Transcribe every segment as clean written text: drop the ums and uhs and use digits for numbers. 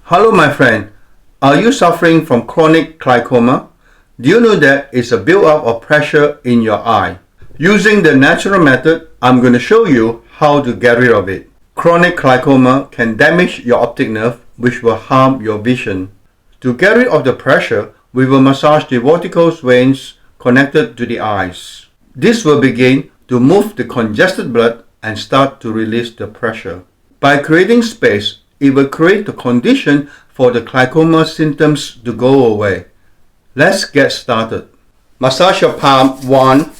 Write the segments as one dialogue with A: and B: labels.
A: Hello my friend, are you suffering from chronic glaucoma? Do you know that it's a build-up of pressure in your eye? Using the natural method, I'm going to show you how to get rid of it. Chronic glaucoma can damage your optic nerve, which will harm your vision. To get rid of the pressure, we will massage the vertical veins connected to the eyes. This will begin to move the congested blood and start to release the pressure. By creating space, it will create the condition for the glaucoma symptoms to go away. Let's get started. Massage your palm 1,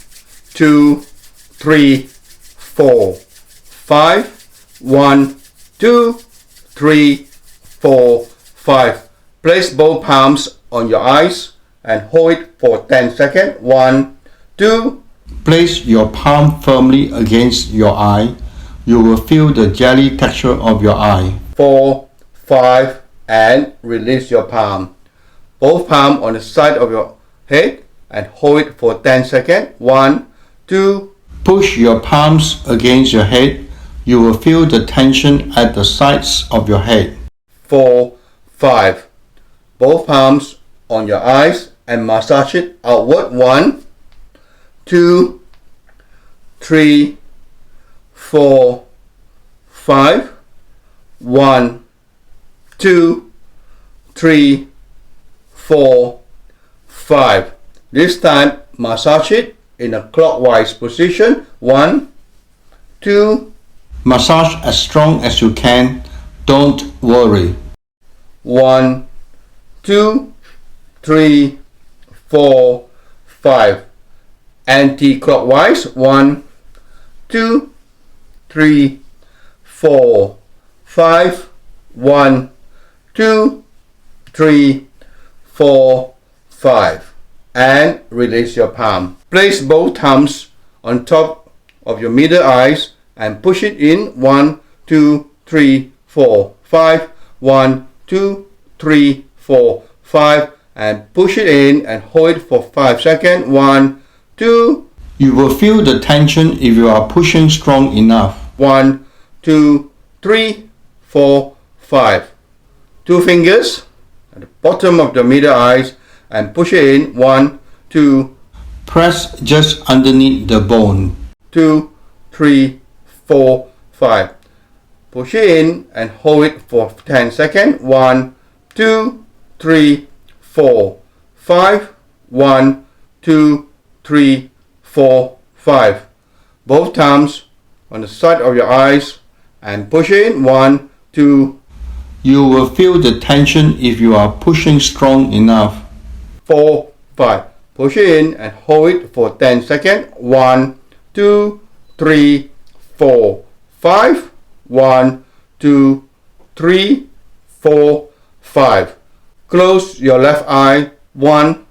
A: 2, 3, 4, 5. 1, 2, 3, 4, 5. Place both palms on your eyes and hold it for 10 seconds. 1, 2. Place your palm firmly against your eye. You will feel the jelly texture of your eye. 4, 5, and release your palm. Both palms on the side of your head and hold it for 10 seconds. 1, 2. Push your palms against your head. You will feel the tension at the sides of your head. 4, 5. Both palms on your eyes and massage it outward. 1, 2, 3, 4, 5. 1, 2, 3, 4, 5. This time, massage it in a clockwise position. 1, 2. Massage as strong as you can. Don't worry. 1, 2, 3, 4, 5. Anti-clockwise. 1, 2, 3, 4, 5. 1, 2, 3, 4, 5. And release your palm. Place both thumbs on top of your middle eyes and push it in. 1, 2, 3, 4, 5. 1, 2, 3, 4, 5. And push it in and hold it for 5 seconds. 1, 2. You will feel the tension if you are pushing strong enough. 1, 2, 3, 4, 5. 2 fingers at the bottom of the middle eyes and push it in. 1, 2. Press just underneath the bone. 2, 3, 4, 5. Push it in and hold it for 10 seconds. 1, 2, 3, 4, 5. 1, 2, 3, 4, 5. Both thumbs on the side of your eyes and push in. 1, 2. You will feel the tension if you are pushing strong enough. 4, 5. Push it in and hold it for 10 seconds. 1, 2, 3, 4, 5. 1, 2, 3, 4, 5. Close your left eye. 1,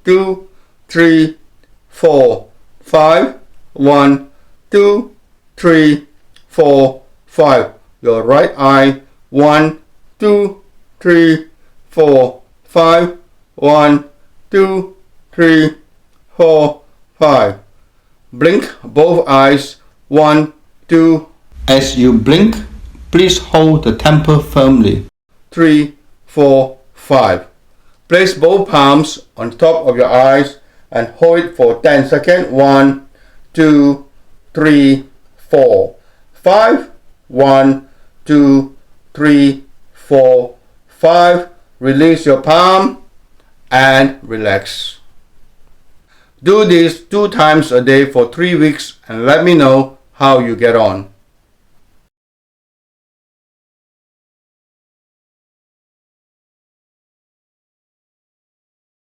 A: 2, 3, 4, 5. 1, 2, 3, 4, 5. Your right eye. 1, 2, 3, 4, 5. 1, 2, 3, 4, 5. Blink both eyes. 1, 2. As you blink, please hold the temple firmly. 3, 4, 5. Place both palms on top of your eyes and hold it for 10 seconds. 1, 2, 3, 4, 5. 1, 2, 3, 4, 5. Release your palm and relax. Do this 2 times a day for 3 weeks and let me know how you get on.